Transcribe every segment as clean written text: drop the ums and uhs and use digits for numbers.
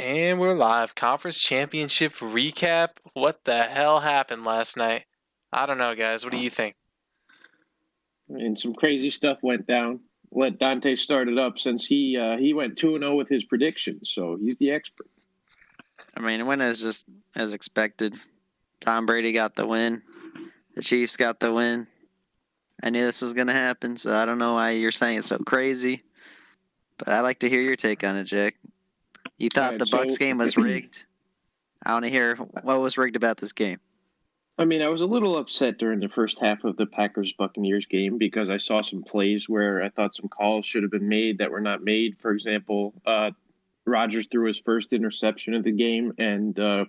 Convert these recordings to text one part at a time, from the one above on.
And we're live. Conference championship recap. What the hell happened last night? I don't know, guys. What do you think? And some crazy stuff went down. Let Dante start it up since he went 2-0 with his predictions, so he's the expert. I mean, it went just as expected. Tom Brady got the win. The Chiefs got the win. I knew this was going to happen, so I don't know why you're saying it's so crazy. But I'd like to hear your take on it, Jack. You thought the Bucs game was rigged? I want to hear what was rigged about this game. I mean, I was a little upset during the first half of the Packers-Buccaneers game because I saw some plays where I thought some calls should have been made that were not made. For example, Rodgers threw his first interception of the game, and the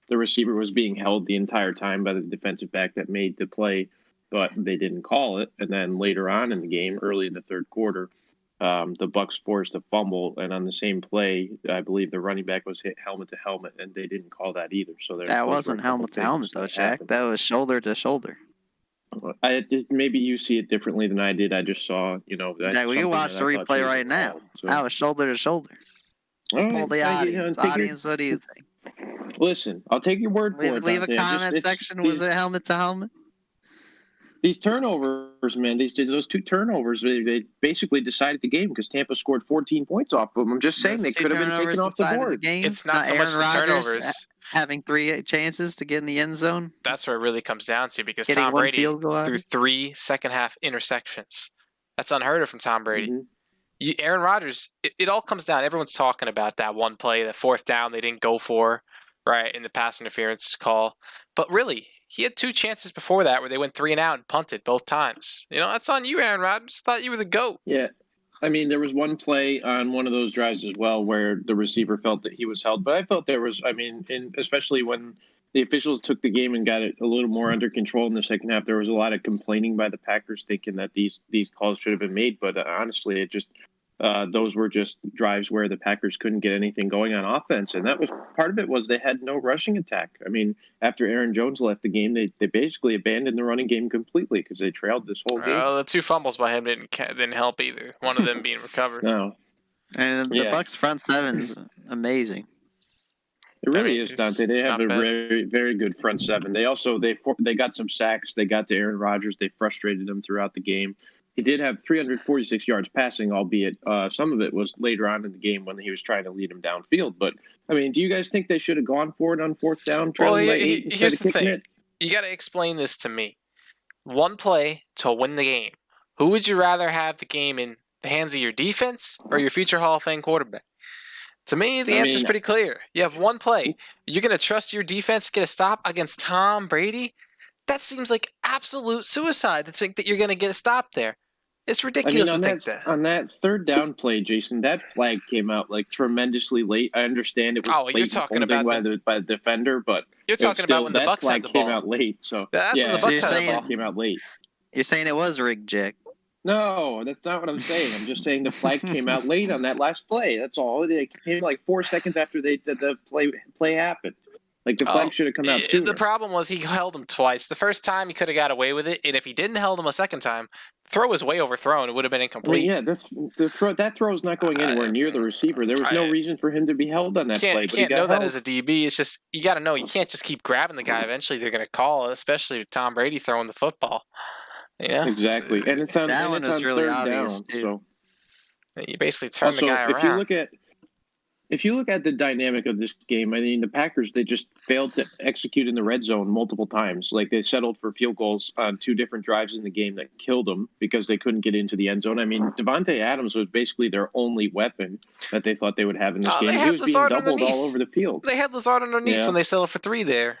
receiver was being held the entire time by the defensive back that made the play, but they didn't call it. And then later on in the game, early in the third quarter, the Bucs forced a fumble, and on the same play, I believe the running back was hit helmet to helmet, and they didn't call that either. So that wasn't helmet to helmet, though, Jack. That was shoulder to shoulder. Maybe you see it differently than I did. I just saw, Jack, we can watch the replay right now. That was shoulder to shoulder. Pull the audience. Audience, what do you think? Listen, I'll take your word for it. Leave a comment section. Was it helmet to helmet? These turnovers, man, those two turnovers, they basically decided the game because Tampa scored 14 points off of them. I'm just saying they could have been taken off the board. It's not so much the turnovers. Having 3 chances to get in the end zone. That's where it really comes down to because Tom Brady threw 3 second-half interceptions. That's unheard of from Tom Brady. Mm-hmm. Aaron Rodgers, it all comes down. Everyone's talking about that one play, that fourth down they didn't go for, right, in the pass interference call. But really, he had 2 chances before that where they went 3 and out and punted both times. That's on you, Aaron Rodgers. Thought you were the GOAT. Yeah. I mean, there was one play on one of those drives as well where the receiver felt that he was held. But I felt there was, especially when the officials took the game and got it a little more under control in the second half, there was a lot of complaining by the Packers thinking that these calls should have been made. But honestly, it just those were just drives where the Packers couldn't get anything going on offense. And that was part of it was they had no rushing attack. I mean, after Aaron Jones left the game, they basically abandoned the running game completely because they trailed this whole game. The 2 fumbles by him didn't help either. One of them being recovered. No. And the Bucs front seven's amazing. It really is, Dante. They have a very, very good front seven. They also they got some sacks. They got to Aaron Rodgers. They frustrated him throughout the game. He did have 346 yards passing, albeit some of it was later on in the game when he was trying to lead him downfield. But, I mean, do you guys think they should have gone for it on fourth down? Well, here's the thing. You got to explain this to me. One play to win the game. Who would you rather have the game in the hands of your defense or your future Hall of Fame quarterback? To me, the answer is pretty clear. You have one play. You're going to trust your defense to get a stop against Tom Brady? That seems like absolute suicide to think that you're going to get a stop there. It's ridiculous to think that. On that third down play, Jason, that flag came out tremendously late. I understand it was you're talking about by the defender, but you're talking about when the Bucs had the ball. Came out late. So that's when the Bucs had the ball. Came out late. You're saying it was rigged, Jack? No, that's not what I'm saying. I'm just saying the flag came out late on that last play. That's all. It came 4 seconds after the play happened. The flag should have come out sooner. The problem was he held him twice. The first time he could have got away with it, and if he didn't held him a second time, the throw was way overthrown. It would have been incomplete. That throw is not going anywhere near the receiver. There was no reason for him to be held on that play. You can't know that as a DB. It's just you got to know you can't just keep grabbing the guy. Eventually, they're going to call, especially with Tom Brady throwing the football. Exactly, and it's on that one was really obvious down, too. So you basically turn the guy around. If you look at the dynamic of this game, I mean, the Packers, they just failed to execute in the red zone multiple times. They settled for field goals on 2 different drives in the game that killed them because they couldn't get into the end zone. I mean, Devontae Adams was basically their only weapon that they thought they would have in this game. He was being doubled all over the field. They had Lazard underneath when they settled for 3 there.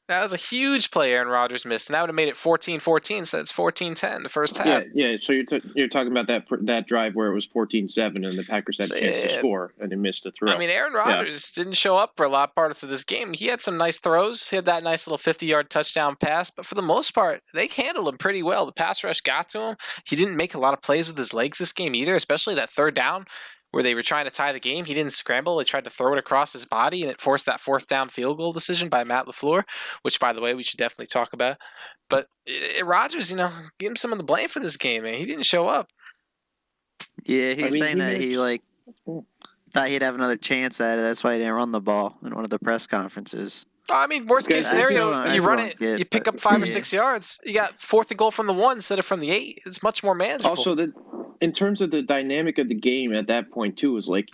That was a huge play Aaron Rodgers missed, and that would have made it 14-14, so it's 14-10 the first half. Yeah. So you're talking about that drive where it was 14-7, and the Packers had a chance to score, and he missed a throw. I mean, Aaron Rodgers didn't show up for a lot of parts of this game. He had some nice throws. He had that nice little 50-yard touchdown pass, but for the most part, they handled him pretty well. The pass rush got to him. He didn't make a lot of plays with his legs this game either, especially that third down where they were trying to tie the game. He didn't scramble. They tried to throw it across his body, and it forced that fourth down field goal decision by Matt LaFleur, which, by the way, we should definitely talk about. But Rodgers, give him some of the blame for this game, man. He didn't show up. Yeah, he's saying that he thought he'd have another chance at it. That's why he didn't run the ball in one of the press conferences. I mean, worst case scenario, you run it, you pick up 5 or 6 yards. You got 4th and goal from the 1 instead of from the 8. It's much more manageable. Also, in terms of the dynamic of the game at that point too, is like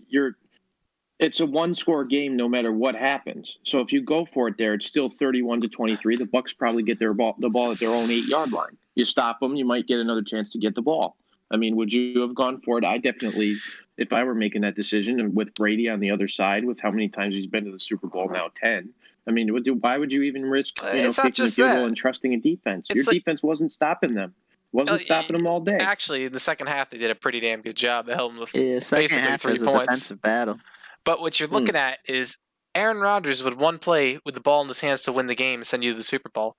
it's a 1-score game no matter what happens. So if you go for it there, it's still 31-23. The Bucs probably get the ball at their own 8-yard line. You stop them, you might get another chance to get the ball. I mean, would you have gone for it? I definitely, if I were making that decision, and with Brady on the other side, with how many times he's been to the Super Bowl now, 10. I mean, why would you even risk kicking a field goal and trusting a defense? Your defense wasn't stopping them. Wasn't stopping them all day. Actually, in the second half, they did a pretty damn good job. They held them with basically half 3 is points. A defensive battle. But what you're looking at is Aaron Rodgers with one play with the ball in his hands to win the game and send you to the Super Bowl,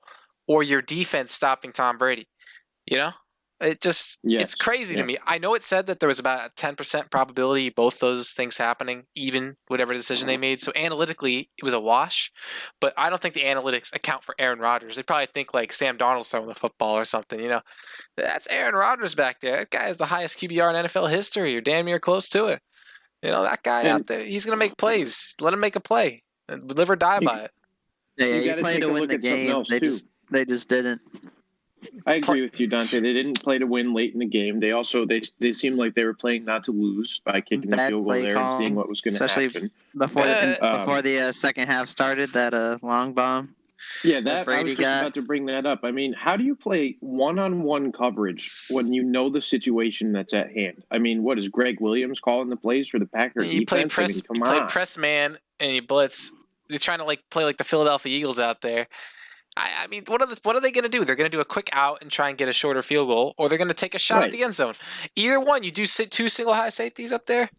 or your defense stopping Tom Brady. You know? It's crazy to me. I know it said that there was about a 10% probability both those things happening, even whatever decision they made. So analytically, it was a wash. But I don't think the analytics account for Aaron Rodgers. They probably think like Sam Darnold's throwing the football or something. You know, that's Aaron Rodgers back there. That guy is the highest QBR in NFL history. You're damn near close to it. You know, that guy out there, he's going to make plays. Let him make a play and live or die by it. Yeah, you played to win the game. They just didn't. I agree with you, Dante. They didn't play to win late in the game. They also they seemed like they were playing not to lose by kicking the field goal there and seeing what was going to happen. Before the second half started, that long bomb. Yeah, I was just about to bring that up. I mean, how do you play one-on-one coverage when you know the situation that's at hand? I mean, what is Greg Williams calling the plays for the Packers defense? You play press man and you blitz. They're trying to play like the Philadelphia Eagles out there. I mean, what are they going to do? They're going to do a quick out and try and get a shorter field goal, or they're going to take a shot at the end zone. Either one, you do 2 single high safeties up there.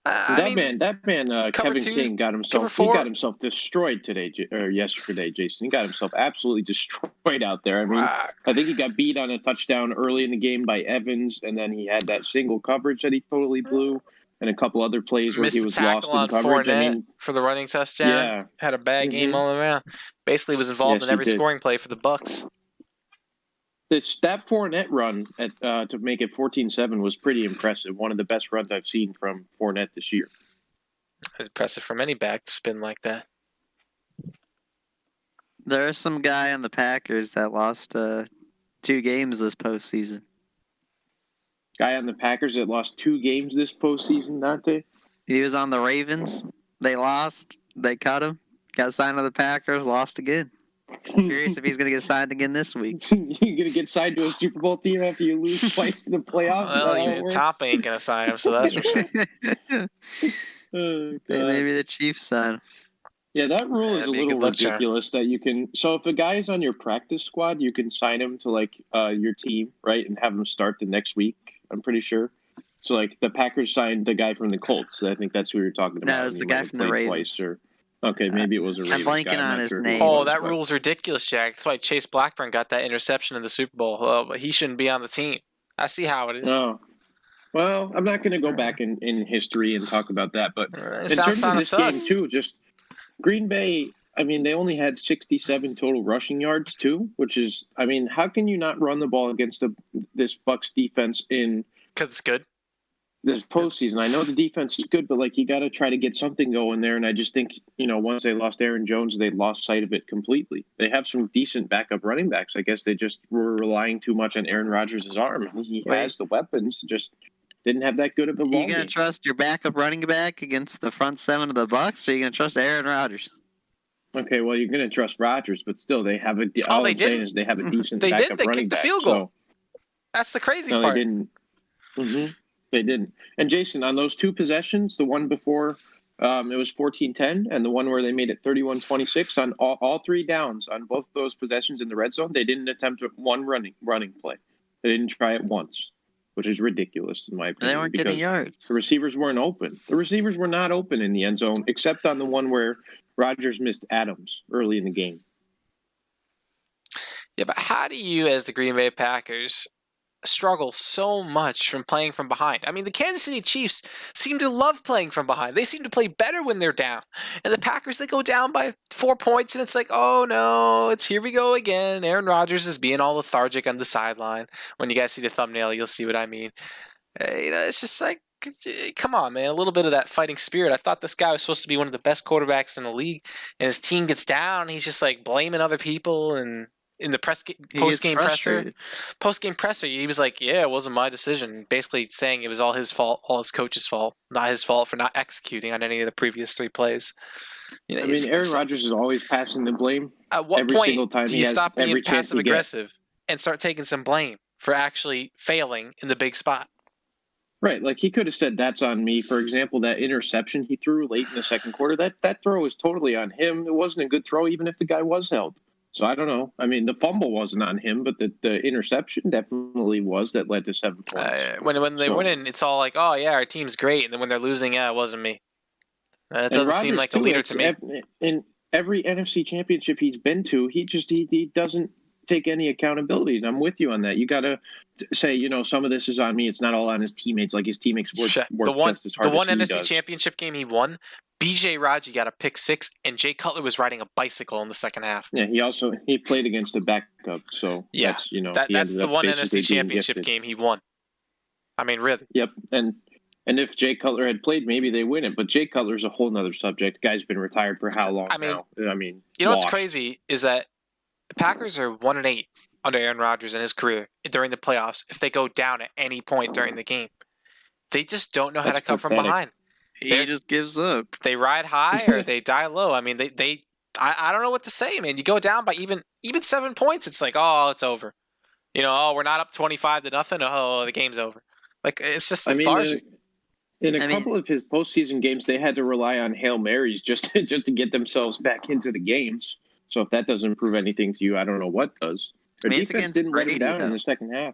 That man, Kevin King got himself destroyed yesterday, Jason. He got himself absolutely destroyed out there. I mean, I think he got beat on a touchdown early in the game by Evans, and then he had that single coverage that he totally blew, and a couple other plays where he was lost in coverage. For the running touchdown, had a bad game all around. Basically, was involved in every scoring play for the Bucs. That Fournette run to make it 14-7 was pretty impressive. One of the best runs I've seen from Fournette this year. It's impressive from any back to spin like that. There's some guy on the Packers that lost 2 games this postseason. Guy on the Packers that lost 2 games this postseason, Dante? He was on the Ravens. They lost. They cut him. Got signed to the Packers. Lost again. Curious if he's going to get signed again this week. You're going to get signed to a Super Bowl team after you lose twice in the playoffs? Well, Tampa ain't going to sign him, so that's for sure. Maybe the Chiefs sign him. Yeah, that rule is a little ridiculous that you can... So if a guy is on your practice squad, you can sign him to your team, right, and have him start the next week, I'm pretty sure. So the Packers signed the guy from the Colts. So I think that's who you're talking about. No, it was the guy from the Ravens. Okay, maybe it was a Ravens. I'm blanking on his name. Oh, that rule's ridiculous, Jack. That's why Chase Blackburn got that interception in the Super Bowl. Oh, but he shouldn't be on the team. I see how it is. No. Well, I'm not going to go back in history and talk about that, but in terms of this game, too, just Green Bay, I mean, they only had 67 total rushing yards, too, which is, I mean, how can you not run the ball against this Bucs defense in... Because it's good. This postseason, I know the defense is good, but you got to try to get something going there. And I just think, once they lost Aaron Jones, they lost sight of it completely. They have some decent backup running backs. I guess they just were relying too much on Aaron Rodgers' arm. He has the weapons, just didn't have that good of a ball. You gonna trust your backup running back against the front 7 of the Bucs, or you gonna trust Aaron Rodgers? Okay, well, you're gonna trust Rodgers, but still, they have a. They didn't. They have a decent. They backup did. They running kicked the back, field goal. That's the crazy part. They didn't. Mm-hmm. They didn't. And Jason, on those 2 possessions, the one before it was 14-10, and the one where they made it 31-26, on all 3 downs on both those possessions in the red zone, they didn't attempt one running play. They didn't try it once, which is ridiculous in my opinion. They weren't getting yards. The receivers weren't open. The receivers were not open in the end zone, except on the one where Rodgers missed Adams early in the game. Yeah, but how do you, as the Green Bay Packers, struggle so much from playing from behind? I mean, the Kansas City Chiefs seem to love playing from behind. They seem to play better when they're down. And the Packers, they go down by 4 points, and it's like, oh no, it's here we go again. Aaron Rodgers is being all lethargic on the sideline. When you guys see the thumbnail, you'll see what I mean. It's just come on, man, a little bit of that fighting spirit. I thought this guy was supposed to be one of the best quarterbacks in the league, and his team gets down, he's just like blaming other people, and in the post-game presser, he was like, "Yeah, it wasn't my decision," basically saying it was all his fault, all his coach's fault, not his fault for not executing on any of the previous 3 plays. You know, I mean, Aaron Rodgers is always passing the blame. At what every point single time do you stop being passive aggressive and start taking some blame for actually failing in the big spot? Right, like he could have said that's on me. For example, that interception he threw late in the second quarter, that throw was totally on him. It wasn't a good throw, even if the guy was held. So I don't know. I mean, the fumble wasn't on him, but the interception definitely was that led to 7 points. When they win in, it's all like, oh yeah, our team's great, and then when they're losing, yeah, it wasn't me. That doesn't seem like a leader to me. In every NFC championship he's been to, he doesn't take any accountability, and I'm with you on that. You got to say, you know, some of this is on me. It's not all on his teammates. Like his teammates work just as hard. The one as he NFC does. championship game he won, B.J. Raji got a pick 6, and Jay Cutler was riding a bicycle in the second half. Yeah, he played against a backup, so yeah, that's the one NFC championship game he won. I mean, really. Yep, and if Jay Cutler had played, maybe they win it. But Jay Cutler's a whole nother subject. Guy's been retired for how long now? I mean, you know what's crazy is that the Packers are 1-8 under Aaron Rodgers in his career during the playoffs. If they go down at any point during the game, they just don't know how to come from behind. He just gives up. They ride high or they die low. I mean, I don't know what to say, man. You go down by even 7 points, it's like, oh, it's over. You know, oh, we're not up 25-0. Oh, the game's over. Like, it's just lethargic. In a couple of his postseason games, they had to rely on Hail Marys just to get themselves back into the games. So if that doesn't prove anything to you, I don't know what does. Their defense didn't let him down in the second half.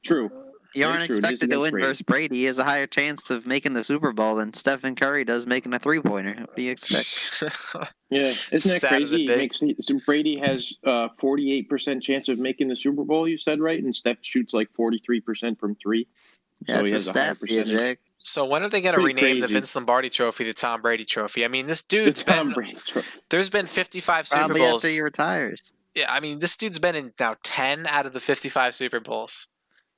True. You aren't expected to win versus Brady. He has a higher chance of making the Super Bowl than Stephen Curry does making a 3-pointer. What do you expect? Yeah, isn't that crazy? Brady has 48% chance of making the Super Bowl, you said, right? And Steph shoots like 43% from 3. Yeah, so it's a stat for you, Jack. So when are they going to rename the Vince Lombardi Trophy the Tom Brady Trophy? I mean, this dude's there's been 55 Probably Super Bowls. After he retires. Yeah, I mean, this dude's been in now 10 out of the 55 Super Bowls.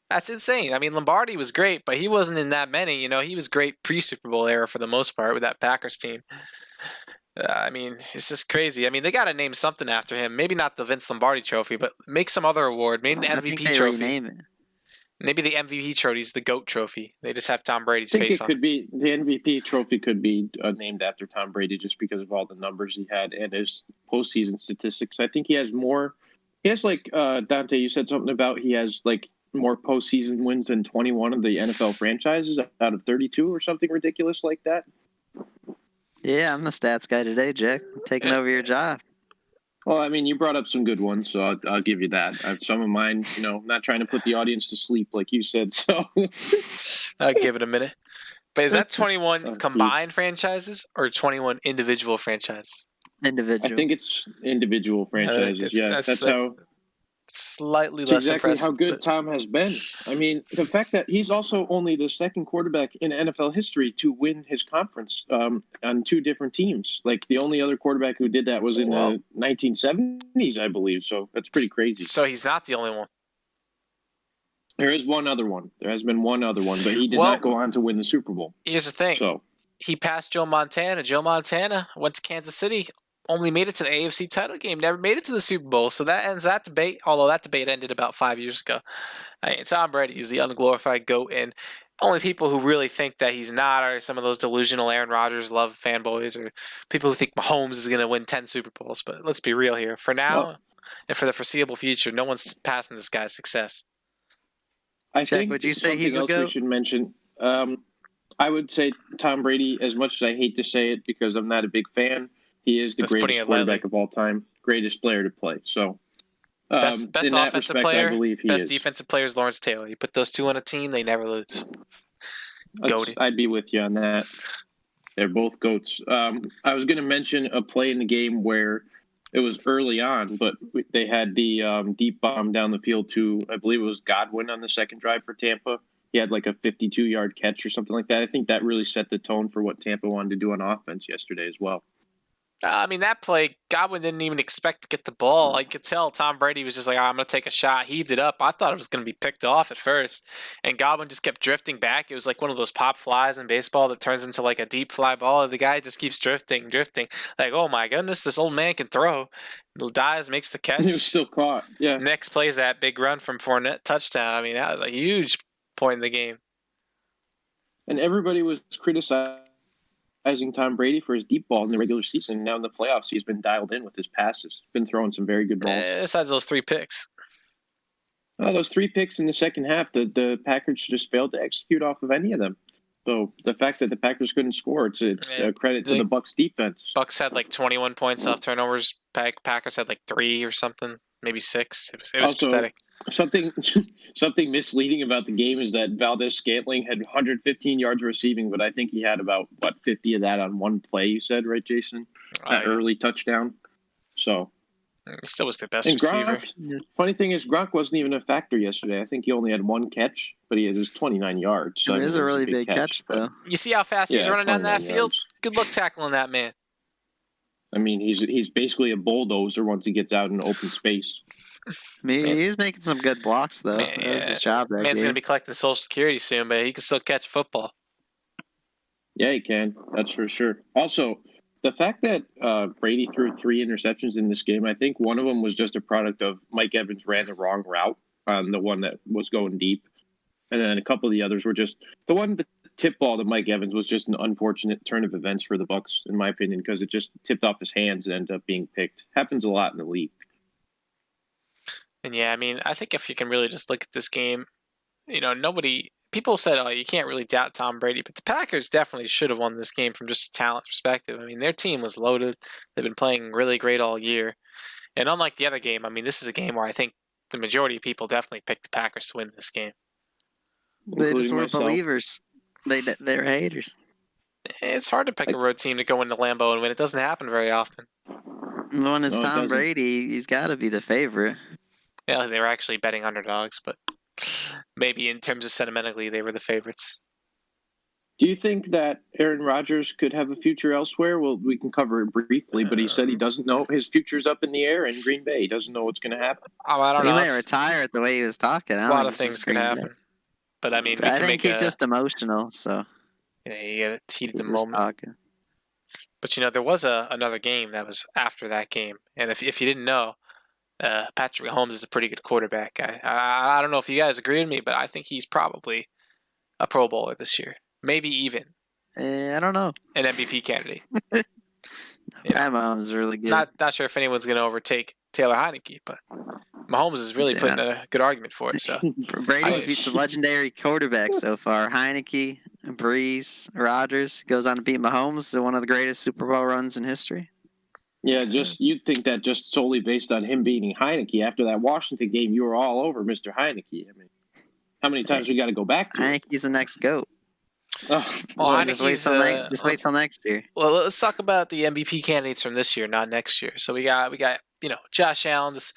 That's insane. I mean, Lombardi was great, but he wasn't in that many. You know, he was great pre-Super Bowl era for the most part with that Packers team. I mean, it's just crazy. I mean, they got to name something after him. Maybe not the Vince Lombardi Trophy, but make some other award. Maybe an MVP trophy. Rename it. Maybe the MVP trophy is the GOAT trophy. They just have Tom Brady's face on it. Could be the MVP trophy could be named after Tom Brady just because of all the numbers he had and his postseason statistics. I think he has more. He has like Dante. You said something about he has like more postseason wins than 21 of the NFL franchises out of 32 or something ridiculous like that. Yeah, I'm the stats guy today, Jack. I'm taking over your job. Well, I mean, you brought up some good ones, so I'll give you that. I have some of mine, you know, not trying to put the audience to sleep like you said, so. I'll give it a minute. But is that 21 combined franchises or 21 individual franchises? Individual. I think it's individual franchises, that's how. Slightly less exactly impressive. How good Tom has been. I mean, the fact that he's also only the second quarterback in NFL history to win his conference on 2 different teams. Like the only other quarterback who did that was in the 1970s, I believe. So that's pretty crazy. So he's not the only one. There is one other one. There has been one other one, but he did not go on to win the Super Bowl. Here's the thing. So he passed Joe Montana. Joe Montana went to Kansas City. Only made it to the AFC title game, never made it to the Super Bowl. So that ends that debate, although that debate ended about 5 years ago. I mean, Tom Brady is the unglorified GOAT, and only people who really think that he's not are some of those delusional Aaron Rodgers love fanboys or people who think Mahomes is going to win 10 Super Bowls. But let's be real here. For now and for the foreseeable future, no one's passing this guy's success. I think would you say he's a GOAT? We should mention, I would say Tom Brady, as much as I hate to say it because I'm not a big fan, he is the greatest quarterback of all time, greatest player to play. So, best offensive player, best defensive player is Lawrence Taylor. You put those two on a team, they never lose. I'd be with you on that. They're both GOATs. I was going to mention a play in the game where it was early on, but they had the deep bomb down the field to, I believe it was Godwin on the second drive for Tampa. He had like a 52-yard catch or something like that. I think that really set the tone for what Tampa wanted to do on offense yesterday as well. I mean, that play, Godwin didn't even expect to get the ball. I could tell Tom Brady was just like, I'm going to take a shot, heaved it up. I thought it was going to be picked off at first. And Godwin just kept drifting back. It was like one of those pop flies in baseball that turns into like a deep fly ball. The guy just keeps drifting. Like, oh my goodness, this old man can throw. Dives, makes the catch. He was still caught. Yeah. Next plays that big run from Fournette touchdown. I mean, that was a huge point in the game. And everybody was criticizing Tom Brady for his deep ball in the regular season. Now in the playoffs, he's been dialed in with his passes. Been throwing some very good balls. Besides those 3 picks. Oh, those 3 picks in the second half, the Packers just failed to execute off of any of them. So the fact that the Packers couldn't score, it's a credit to the Bucs defense. Bucs had like 21 points off turnovers. Packers had like 3 or something, maybe 6. It was also pathetic. Something misleading about the game is that Valdez-Scantling had 115 yards receiving, but I think he had about 50 of that on one play. You said, right, Jason? Early touchdown. So he still was the best receiver. Funny thing is, Gronk wasn't even a factor yesterday. I think he only had 1 catch, but he had his 29 yards. So it is a really big catch, though. You see how fast he's running down that field? Yards. Good luck tackling that man. I mean, he's basically a bulldozer once he gets out in open space. He was making some good blocks, though. That was his job. Man's going to be collecting Social Security soon, but he can still catch football. Yeah, he can. That's for sure. Also, the fact that Brady threw 3 interceptions in this game, I think one of them was just a product of Mike Evans ran the wrong route on the one that was going deep. And then a couple of the others were just the tip ball to Mike Evans was just an unfortunate turn of events for the Bucs, in my opinion, because it just tipped off his hands and ended up being picked. Happens a lot in the league. And yeah, I mean, I think if you can really just look at this game, people said, oh, you can't really doubt Tom Brady, but the Packers definitely should have won this game from just a talent perspective. I mean, their team was loaded. They've been playing really great all year. And unlike the other game, I mean, this is a game where I think the majority of people definitely picked the Packers to win this game. They just weren't believers. They're haters. It's hard to pick a road team to go into Lambeau and win. It doesn't happen very often. When it's Tom Brady, he's got to be the favorite. Yeah, they were actually betting underdogs, but maybe in terms of sentimentally, they were the favorites. Do you think that Aaron Rodgers could have a future elsewhere? Well, we can cover it briefly, but he said he doesn't know. His future's up in the air in Green Bay. He doesn't know what's going to happen. I don't know. He might retire the way he was talking. A lot of things can happen. But I mean, I think he's just emotional, so. Yeah, you get a heated the moment. Talking. But there was another game that was after that game, and if you didn't know, Patrick Mahomes is a pretty good quarterback. I don't know if you guys agree with me, but I think he's probably a Pro Bowler this year, maybe even. I don't know. An MVP candidate. Mahomes is really good. Not sure if anyone's going to overtake Taylor Heineke, but Mahomes is really putting a good argument for it. So Brady's beat some legendary quarterbacks so far. Heineke, Breeze, Rodgers goes on to beat Mahomes, one of the greatest Super Bowl runs in history. Yeah, you'd think that just solely based on him beating Heineke. After that Washington game, you were all over Mr. Heineke. I mean, how many times we got to go back to Heineke's the next GOAT. Just wait till next year. Well, let's talk about the MVP candidates from this year, not next year. So we got Josh Allen, this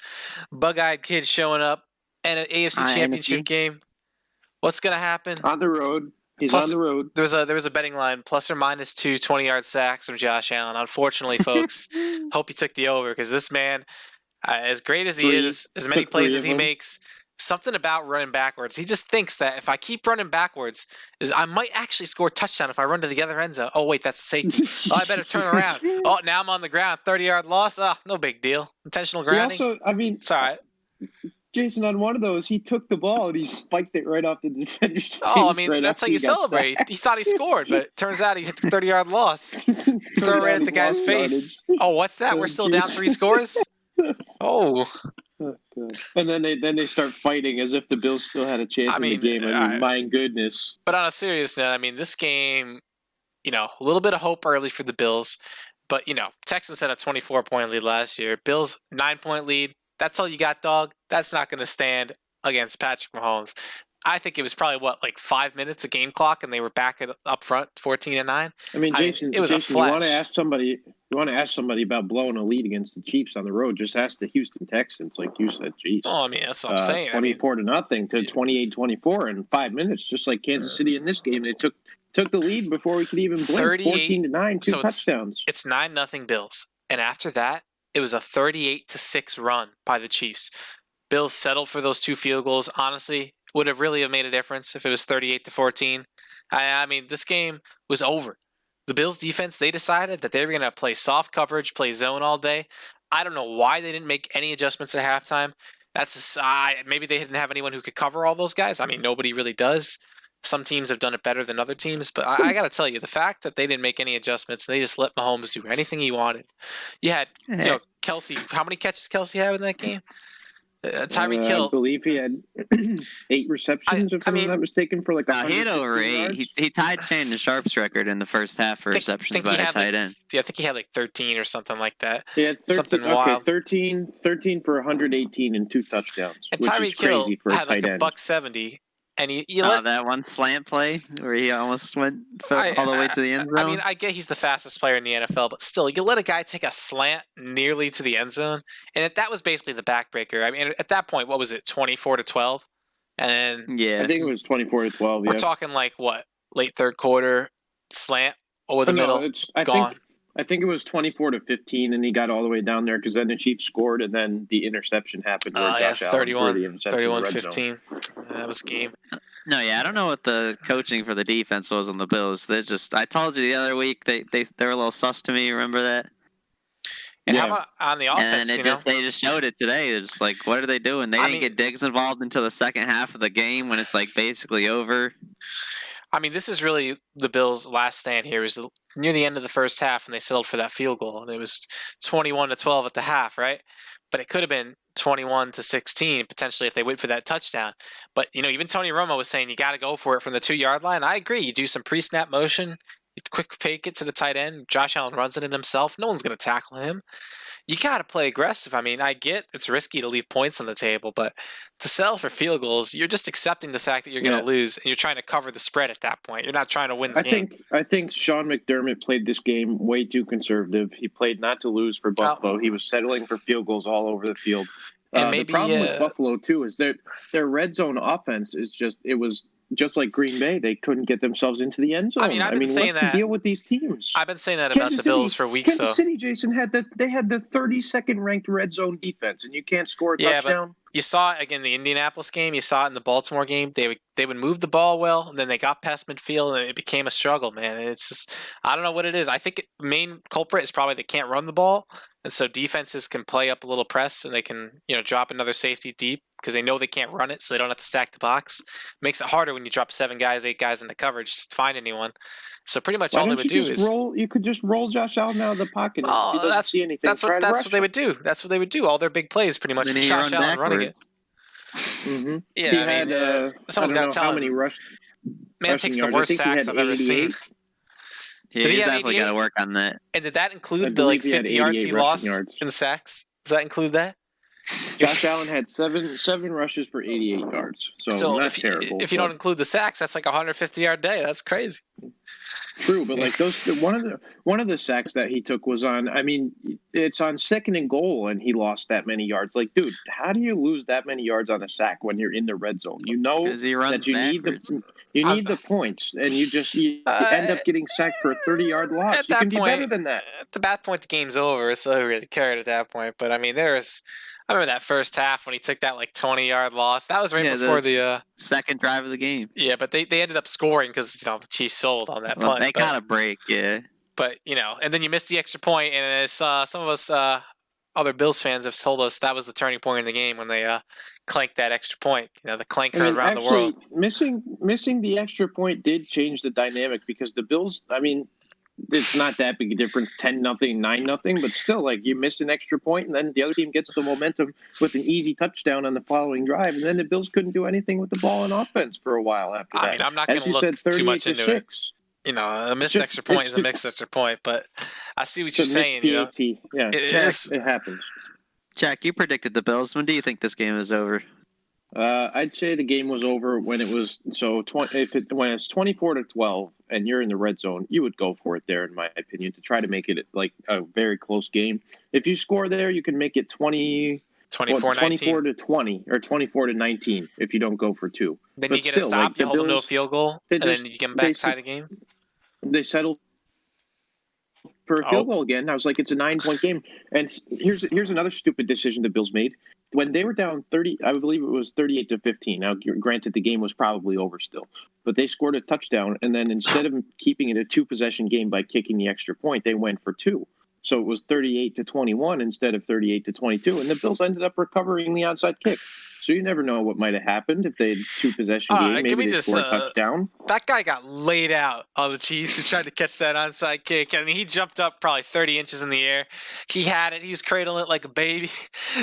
bug-eyed kid showing up, and an AFC Championship game. What's gonna happen on the road? He's on the road. There was a betting line, plus or minus 2 20-yard sacks from Josh Allen. Unfortunately, folks, hope he took the over because this man, as great as he is, as many plays as he makes, something about running backwards. He just thinks that if I keep running backwards, I might actually score a touchdown if I run to the other end zone. Oh, wait, that's a safety. Oh, I better turn around. Oh, now I'm on the ground. 30-yard loss. Oh, no big deal. Intentional grounding. It's all right. Jason, on one of those, he took the ball and he spiked it right off the defender's face. Oh, I mean, that's how you celebrate. He thought he scored, but it turns out he hit the 30-yard loss. Throw right at the guy's face. Oh, what's that? We're still down 3 scores? Oh. And then they start fighting as if the Bills still had a chance in the game. I mean, my goodness. But on a serious note, I mean, this game, a little bit of hope early for the Bills. But, Texans had a 24-point lead last year. Bills, 9-point lead. That's all you got, dog. That's not going to stand against Patrick Mahomes. I think it was probably 5 minutes a game clock, and they were back up front, 14-9. I mean, Jason, it was a flash. You want to ask somebody about blowing a lead against the Chiefs on the road? Just ask the Houston Texans, like you said. Jeez. Oh, I mean, that's what I'm saying. 24-0 to 28-24 in 5 minutes, just like Kansas City in this game. It took Took the lead before we could even blink. 38 14-9, two so touchdowns. It's 9-0 Bills. And after that, it was a 38-6 run by the Chiefs. Bills settled for those 2 field goals. Honestly, would have really made a difference if it was 38-14. I mean, this game was over. The Bills defense, they decided that they were going to play soft coverage, play zone all day. I don't know why they didn't make any adjustments at halftime. Maybe they didn't have anyone who could cover all those guys. I mean, nobody really does. Some teams have done it better than other teams, but I got to tell you, the fact that they didn't make any adjustments and they just let Mahomes do anything he wanted. You had, Kelsey. How many catches Kelsey had in that game? Tyreek Hill. I believe he had 8 receptions, if I'm not mistaken, for like he had over 8. He tied Shannon Sharp's record in the first half for receptions by a tight end. I think he had like 13 or something like that. He had 13, something wild. 13 for 118 and 2 touchdowns, and which Tyreek is crazy for a had tight like end. $170. And you let that one slant play where he almost went all the way to the end zone. I mean, I get he's the fastest player in the NFL, but still, you let a guy take a slant nearly to the end zone, and that was basically the backbreaker. I mean, at that point, what was it, 24-12? And yeah, I think it was 24-12. We're talking like what, late third quarter slant over the middle, gone. I think it was 24-15, and he got all the way down there because then the Chiefs scored, and then the interception happened. Josh Allen 31-15. That was the game. No, I don't know what the coaching for the defense was on the Bills. I told you the other week they were a little sus to me. Remember that? And how about on the offense? And they just showed it today. They're just like, what are they doing? They didn't get Diggs involved until the second half of the game when it's like basically over. I mean, this is really the Bills' last stand here. It was near the end of the first half, and they settled for that field goal. And it was 21-12 at the half, right? But it could have been 21-16 potentially if they wait for that touchdown. But, even Tony Romo was saying you got to go for it from the 2-yard line. I agree. You do some pre-snap motion, you quick fake it to the tight end. Josh Allen runs it in himself. No one's going to tackle him. You got to play aggressive. I mean, I get it's risky to leave points on the table, but to settle for field goals, you're just accepting the fact that you're going to lose, and you're trying to cover the spread at that point. You're not trying to win the game. I think Sean McDermott played this game way too conservative. He played not to lose for Buffalo. He was settling for field goals all over the field. And maybe, the problem with Buffalo, too, is their red zone offense is just like Green Bay. They couldn't get themselves into the end zone. I mean, what's the deal with these teams? I've been saying that about the Bills for weeks, Kansas City, Jason, had the 32nd ranked red zone defense, and you can't score a touchdown. But you saw it again in the Indianapolis game. You saw it in the Baltimore game. They would move the ball well, and then they got past midfield, and it became a struggle, man. And it's just, I don't know what it is. I think the main culprit is probably they can't run the ball, and so defenses can play up a little press, and they can drop another safety deep because they know they can't run it, so they don't have to stack the box. Makes it harder when you drop 7 guys, 8 guys in the coverage to find anyone. So pretty much all they would do is you could just roll Josh Allen out of the pocket. See anything. That's what they would do. That's what they would do. All their big plays, pretty much. Josh Allen running it. Mm-hmm. Yeah, someone's got to tell him. Man takes the worst sacks I've ever seen. Yeah, he's definitely got to work on that. And did that include the 50 yards he lost in sacks? Does that include that? Josh Allen had seven rushes for 88 yards. So not terrible. If you don't include the sacks, that's like a 150-yard day. That's crazy. True, but like one of the sacks that he took was on. I mean, it's on 2nd and goal, and he lost that many yards. Like, dude, how do you lose that many yards on a sack when you're in the red zone? You know that you need the points, and you end up getting sacked for a 30-yard loss. You can be better than that. At that point, the game's over, so who really cared at that point? But I mean, I remember that first half when he took that 20-yard loss. That was right before the second drive of the game. Yeah, but they ended up scoring because the Chiefs sold on that punt. They got a break, yeah. But and then you missed the extra point, and as some of us other Bills fans have told us, that was the turning point in the game when they clanked that extra point. The clank heard around the world. Missing the extra point did change the dynamic because the Bills. I mean, it's not that big a difference, 10-0, 9-0, but still, you miss an extra point, and then the other team gets the momentum with an easy touchdown on the following drive, and then the Bills couldn't do anything with the ball in offense for a while after that. I mean, I'm not going to look too much into it. A missed extra point is a missed extra point, but I see what you're saying. Yeah, it happens. Jack, you predicted the Bills. When do you think this game is over? I'd say the game was over when it was when it's 24-12 and you're in the red zone, you would go for it there, in my opinion, to try to make it like a very close game. If you score there, you can make it 20. 24-19. 24-20 or 24-19 if you don't go for 2. Then But you get a still, stop, like, you the hold them to a Bills, field goal, they and just- then you get them back, tie the game. They settled for a field goal again. I was like, it's a 9-point game. And here's another stupid decision the Bills made. When they were down 30, I believe it was 38-15. Now, granted, the game was probably over still, but they scored a touchdown. And then instead of keeping it a 2-possession game by kicking the extra point, they went for 2. So it was 38-21 instead of 38-22. And the Bills ended up recovering the onside kick. So you never know what might have happened if they had 2-possession game. Maybe they score a touchdown. That guy got laid out on the Chiefs who tried to catch that onside kick. I mean, he jumped up probably 30 inches in the air. He had it. He was cradling it like a baby.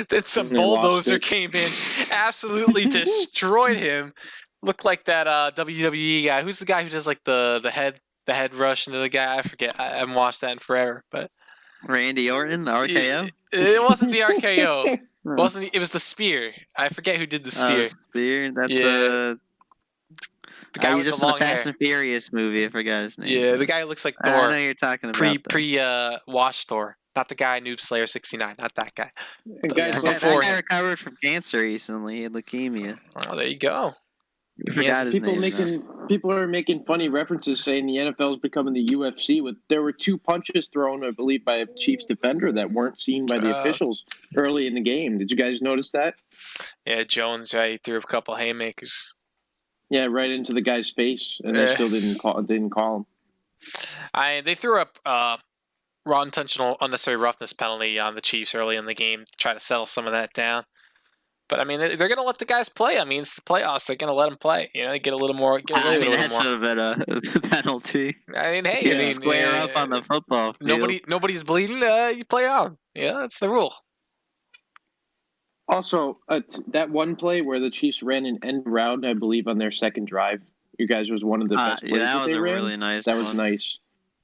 Then some bulldozer came in, absolutely destroyed him. Looked like that WWE guy. Who's the guy who does like the head rush into the guy? I forget. I haven't watched that in forever. But Randy Orton, the RKO? It wasn't the RKO. It was the spear. I forget who did the spear. Spear? That's the guy with just the long in the Fast hair. and Furious movie. I forgot his name. Yeah, the guy who looks like Thor. I know you're talking about Wash Thor. Not the guy Noob Slayer 69. Not that guy. And guys, that guy recovered from cancer recently. He had leukemia. Oh, there you go. People are making funny references saying the NFL is becoming the UFC. There were 2 punches thrown, I believe, by a Chiefs defender that weren't seen by the officials early in the game. Did you guys notice that? Yeah, Jones, right? He threw a couple haymakers. Yeah, right into the guy's face, and they still didn't call him. They threw up raw intentional unnecessary roughness penalty on the Chiefs early in the game to try to settle some of that down. But I mean, they're going to let the guys play. I mean, it's the playoffs. They're going to let them play. You know, they get a little more. That should have been a penalty. I mean, hey, square up on the football field. Nobody's bleeding. You play on. Yeah, that's the rule. Also, that one play where the Chiefs ran an end round, I believe, on their second drive. You guys was one of the best plays that was they ran. Really nice. That was nice.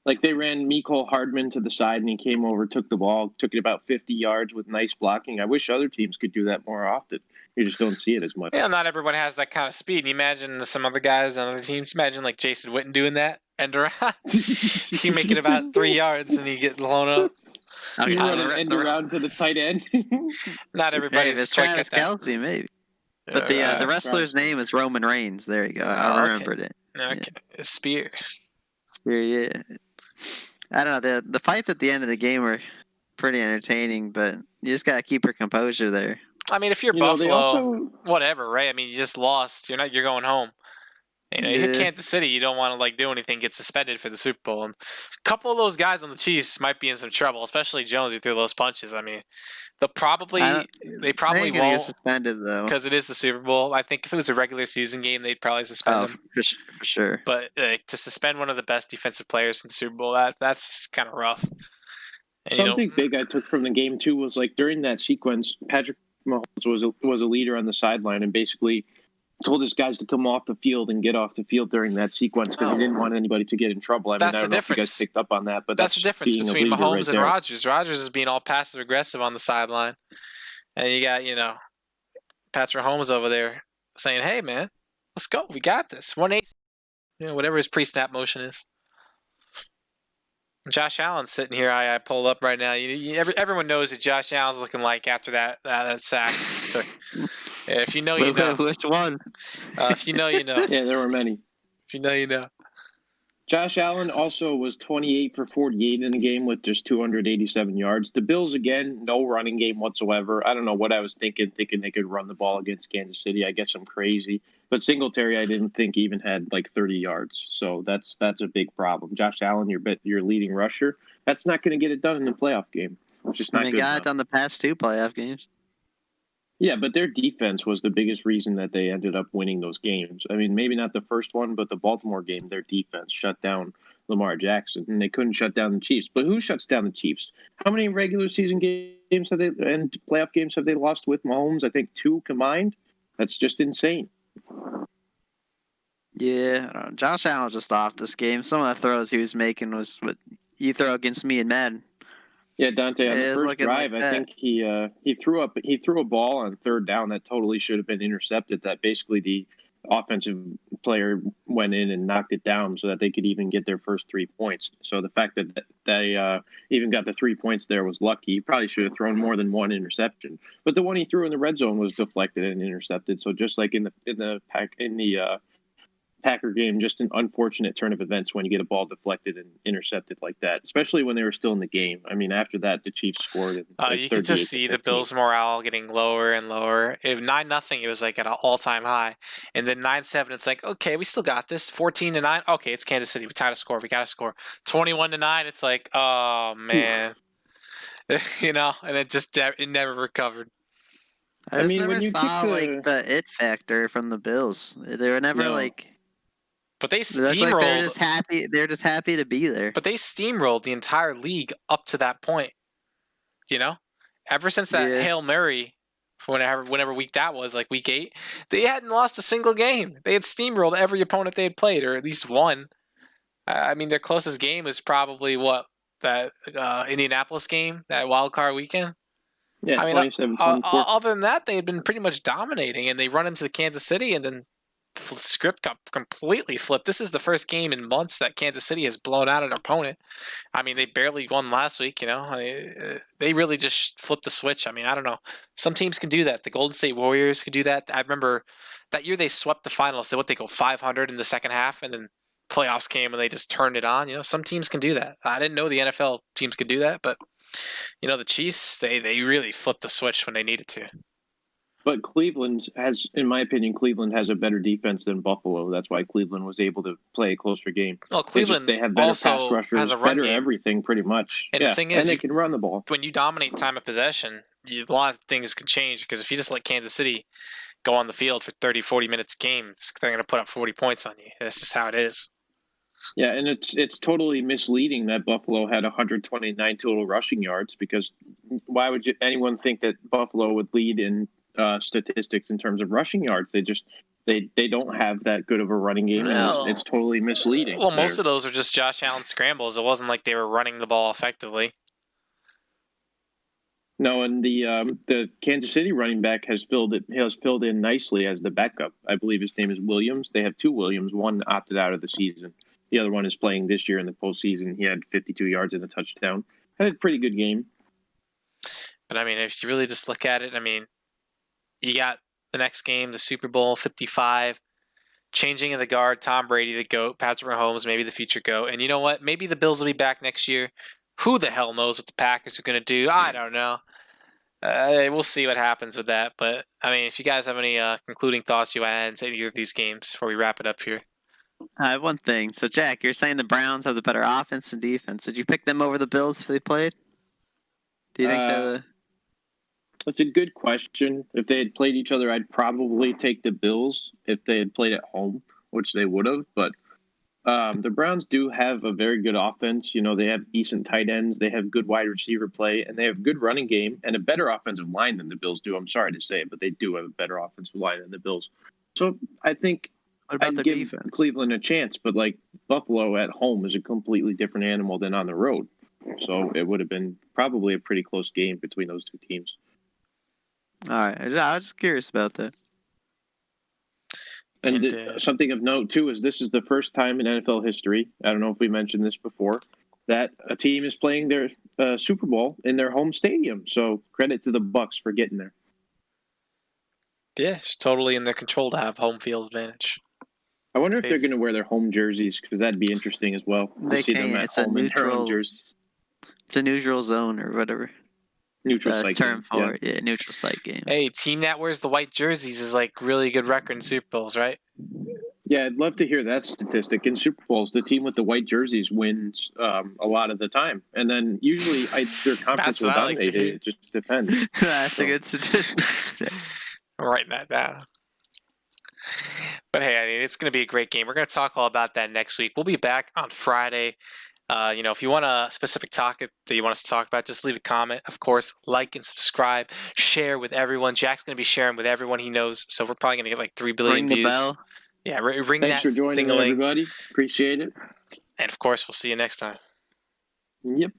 Like, they ran Mecole Hardman to the side, and he came over, took the ball, took it about 50 yards with nice blocking. I wish other teams could do that more often. You just don't see it as much. Yeah, not everyone has that kind of speed. And you imagine some other guys on other teams. Imagine, like, Jason Witten doing that end around. You make it about 3 yards, and you get blown up. You run an end around to the tight end. Not everybody's Travis Kelce, maybe. But the wrestler's name is Roman Reigns. There you go. I remembered it. Okay. It's Spear. Spear, yeah. I don't know. The fights at the end of the game were pretty entertaining, but you just got to keep your composure there. I mean, if you're Buffalo, whatever, right? I mean, you just lost. You're going home. You know, you're Kansas City. You don't want to do anything, get suspended for the Super Bowl. And a couple of those guys on the Chiefs might be in some trouble, especially Jones who threw those punches. I mean, they probably won't get suspended though because it is the Super Bowl. I think if it was a regular season game, they'd probably suspend him for sure. But to suspend one of the best defensive players in the Super Bowl, that's kind of rough. And, something big I took from the game too was during that sequence, Patrick Mahomes was a leader on the sideline and basically told his guys to come off the field and get off the field during that sequence because he didn't want anybody to get in trouble. I don't know if you guys picked up on that, but that's the difference between Mahomes and Rodgers. Rodgers is being all passive aggressive on the sideline, and you got Patrick Mahomes over there saying, "Hey man, let's go, we got this." 180, whatever his pre-snap motion is. Josh Allen's sitting here. I pulled up right now. Everyone knows that Josh Allen's looking like after that sack. So, if you know, you know. Which one? If you know, you know. Yeah, there were many. If you know, you know. Josh Allen also was 28 for 48 in the game with just 287 yards. The Bills, again, no running game whatsoever. I don't know what I was thinking they could run the ball against Kansas City. I guess I'm crazy. But Singletary, I didn't think even had 30 yards. So that's a big problem. Josh Allen, your leading rusher, that's not going to get it done in the playoff game. It's just not good enough. Got it on the past 2 playoff games. Yeah, but their defense was the biggest reason that they ended up winning those games. I mean, maybe not the first one, but the Baltimore game, their defense shut down Lamar Jackson, and they couldn't shut down the Chiefs. But who shuts down the Chiefs? How many regular season games have they and playoff games have they lost with Mahomes? I think 2 combined. That's just insane. Yeah, Josh Allen was just off this game. Some of the throws he was making was what you throw against me and Madden. Yeah, Dante, on the first drive, I think he threw a ball on third down that totally should have been intercepted. That basically offensive player went in and knocked it down so that they could even get their first 3 points. So the fact that they even got the 3 points there was lucky. He probably should have thrown more than one interception, but the one he threw in the red zone was deflected and intercepted. So just like in the Packer game, just an unfortunate turn of events when you get a ball deflected and intercepted like that, especially when they were still in the game. I mean, after that, the Chiefs scored. You could just see the Bills' morale getting lower and lower. If 9-0, it was like at an all-time high, and then 9-7, it's like, okay, we still got this. 14-9, okay, it's Kansas City. We tied a score. We got to score. 21-9, it's like, oh man, and it never recovered. I mean, when you saw the it factor from the Bills. They were never But they steamrolled. Like they're just happy. They're just happy to be there. But they steamrolled the entire league up to that point. Ever since that Hail Mary, whenever week that was, like week 8, they hadn't lost a single game. They had steamrolled every opponent they had played, or at least one. I mean, their closest game is probably that Indianapolis game, that wild card weekend. Yeah, I mean, other than that, they had been pretty much dominating, and they run into Kansas City, and then the script got completely flipped. This is the first game in months that Kansas City has blown out an opponent. I mean, they barely won last week, they really just flipped the switch. I mean, I don't know. Some teams can do that. The Golden State Warriors could do that. I remember that year they swept the finals. They go 500 in the second half, and then playoffs came and they just turned it on. Some teams can do that. I didn't know the NFL teams could do that, but the Chiefs, they really flipped the switch when they needed to. But Cleveland has, in my opinion, a better defense than Buffalo. That's why Cleveland was able to play a closer game. Well, Cleveland they have better also pass rushers, has a run better game. Everything pretty much. And the thing is, they can run the ball. When you dominate time of possession, a lot of things can change, because if you just let Kansas City go on the field for 30, 40 minutes a game, they're going to put up 40 points on you. That's just how it is. Yeah, and it's totally misleading that Buffalo had 129 total rushing yards, because why would anyone think that Buffalo would lead in statistics in terms of rushing yards? They don't have that good of a running game, and it's totally misleading. Well, most of those are just Josh Allen scrambles. It wasn't like they were running the ball effectively. No, and the Kansas City running back has filled in nicely as the backup. I believe his name is Williams. They have 2 Williams. One opted out of the season. The other one is playing this year in the postseason. He had 52 yards and a touchdown. Had a pretty good game. But, I mean, if you really just look at it, I mean, you got the next game, the Super Bowl 55, changing of the guard, Tom Brady, the GOAT, Patrick Mahomes, maybe the future GOAT. And you know what? Maybe the Bills will be back next year. Who the hell knows what the Packers are going to do? I don't know. We'll see what happens with that. But, I mean, if you guys have any concluding thoughts you add to either of these games before we wrap it up here. I have one thing. So, Jack, you're saying the Browns have the better offense and defense. Would you pick them over the Bills if they played? Do you think That's a good question. If they had played each other, I'd probably take the Bills if they had played at home, which they would have. But the Browns do have a very good offense. They have decent tight ends. They have good wide receiver play, and they have good running game and a better offensive line than the Bills do. I'm sorry to say it, but they do have a better offensive line than the Bills. So I think I'd give defense? Cleveland a chance, but Buffalo at home is a completely different animal than on the road. So it would have been probably a pretty close game between those two teams. All right. I was just curious about that. And something of note, too, is this is the first time in NFL history, I don't know if we mentioned this before, that a team is playing their Super Bowl in their home stadium. So credit to the Bucs for getting there. Yeah, it's totally in their control to have home field advantage. I wonder if they're going to wear their home jerseys, because that'd be interesting as well. They can. It's a neutral jerseys. It's a neutral zone or whatever. Neutral site term game. for it. Yeah, neutral site game. Hey, team that wears the white jerseys is really good record in Super Bowls, right? Yeah, I'd love to hear that statistic. In Super Bowls, the team with the white jerseys wins a lot of the time. And then usually their conference will dominate. It just depends. That's a good statistic. I'm writing that down. But hey, I mean, it's going to be a great game. We're going to talk all about that next week. We'll be back on Friday. If you want a specific topic that you want us to talk about, just leave a comment. Of course, like and subscribe, share with everyone. Jack's going to be sharing with everyone he knows, so we're probably going to get 3 billion views. Ring the bell. Yeah, ring Thanks that for joining, everybody. Appreciate it. And of course, we'll see you next time. Yep.